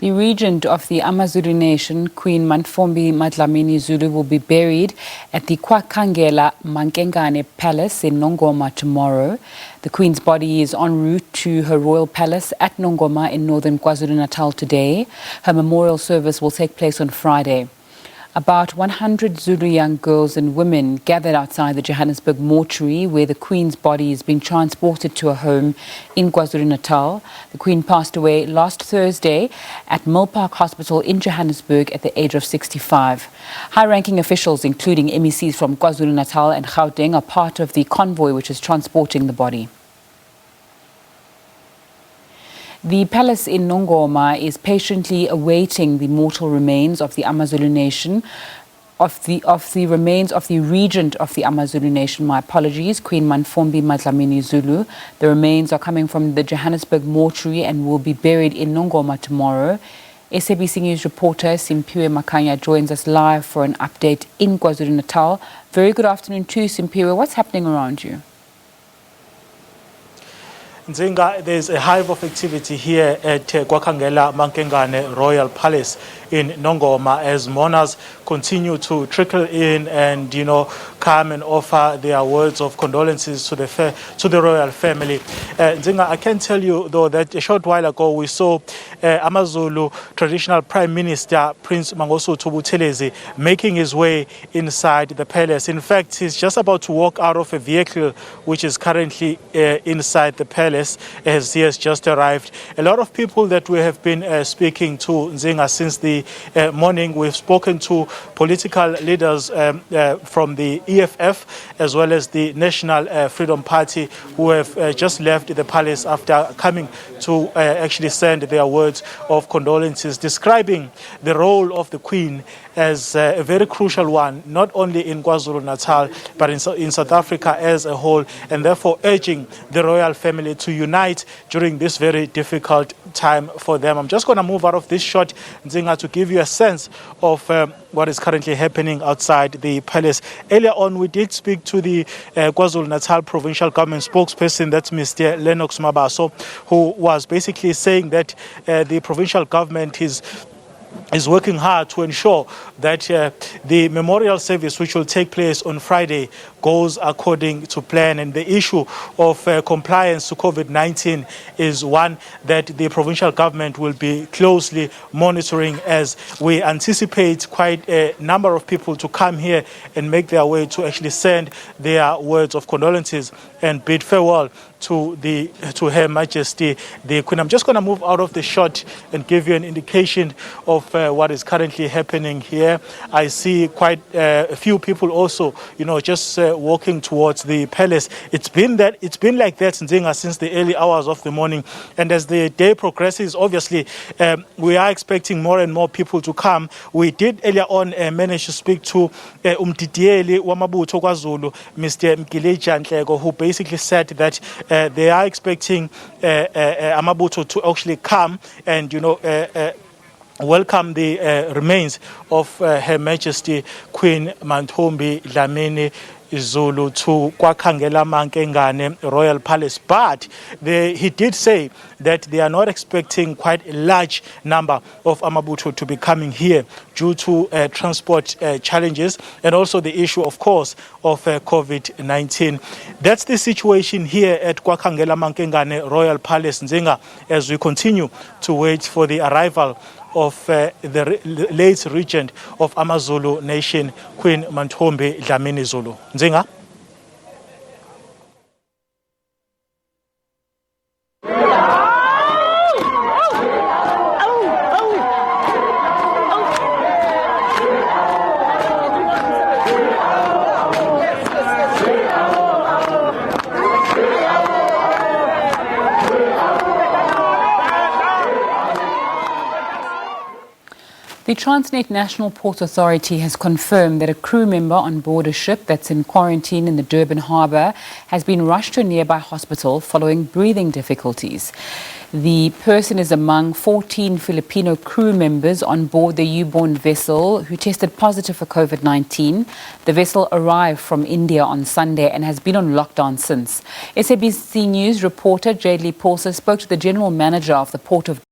The regent of the AmaZulu nation, Queen Mantfombi MaDlamini Zulu, will be buried at the KwaKhangelamankengane Palace in Nongoma tomorrow. The Queen's body is en route to her royal palace at Nongoma in northern KwaZulu-Natal today. Her memorial service will take place on Friday. About 100 Zulu young girls and women gathered outside the Johannesburg mortuary where the Queen's body is being transported to a home in KwaZulu-Natal. The Queen passed away last Thursday at Milpark Hospital in Johannesburg at the age of 65. High-ranking officials, including MECs from KwaZulu-Natal and Gauteng, are part of the convoy which is transporting the body. The palace in Nongoma is patiently awaiting the mortal remains of the AmaZulu nation, of the remains of the regent of the AmaZulu nation, Queen Mantfombi MaDlamini Zulu. The remains are coming from the Johannesburg mortuary and will be buried in Nongoma tomorrow. SABC News reporter Simphiwe Makhanya joins us live for an update in KwaZulu-Natal. Very good afternoon to you, Simphiwe. What's happening around you? Nzinga, there's a hive of activity here at Kwakhangelamankengane Royal Palace in Nongoma as mourners continue to trickle in and, come and offer their words of condolences to the royal family. Nzinga, I can tell you, though, that a short while ago we saw AmaZulu traditional Prime Minister Prince Mangosuthu Buthelezi making his way inside the palace. In fact, he's just about to walk out of a vehicle which is currently inside the palace as he has just arrived. A lot of people that we have been speaking to, Nzinga, since the morning, we've spoken to political leaders from the EFF as well as the National Freedom Party who have just left the palace after coming to actually send their words of condolences, describing the role of the Queen as a very crucial one, not only in KwaZulu-Natal, but in South Africa as a whole, and therefore urging the royal family to unite during this very difficult time for them. I'm just going to move out of this shot, Nzinga, to give you a sense of what is currently happening outside the palace. Earlier on, we did speak to the KwaZulu-Natal provincial government spokesperson, that's Mr. Lennox Mabaso, who was basically saying that the provincial government is working hard to ensure that the memorial service, which will take place on Friday, goes according to plan. And the issue of compliance to COVID-19 is one that the provincial government will be closely monitoring, as we anticipate quite a number of people to come here and make their way to actually send their words of condolences and bid farewell to Her Majesty the Queen. I'm just going to move out of the shot and give you an indication of what is currently happening here. I see quite a few people also, just walking towards the palace. It's been like that, Nzinga, since the early hours of the morning. And as the day progresses, obviously, we are expecting more and more people to come. We did earlier on manage to speak to Umdidiyeli Wamabutho KwaZulu, Mr. Mkileja Ntleko, who basically said that they are expecting Amabutho to actually come and, welcome the remains of Her Majesty Queen Mantfombi MaDlamini Zulu to KwaKhangelamankengane Royal Palace. But he did say that they are not expecting quite a large number of Amabutho to be coming here due to transport challenges and also the issue, of course, of COVID-19. That's the situation here at KwaKhangelamankengane Royal Palace, Nzinga, as we continue to wait for the arrival of the late regent of AmaZulu nation, Queen Mantfombi MaDlamini Zulu. Nzinga? The Transnet National Port Authority has confirmed that a crew member on board a ship that's in quarantine in the Durban harbour has been rushed to a nearby hospital following breathing difficulties. The person is among 14 Filipino crew members on board the U-borne vessel who tested positive for COVID-19. The vessel arrived from India on Sunday and has been on lockdown since. SABC News reporter Jadely Paulser spoke to the general manager of the Port of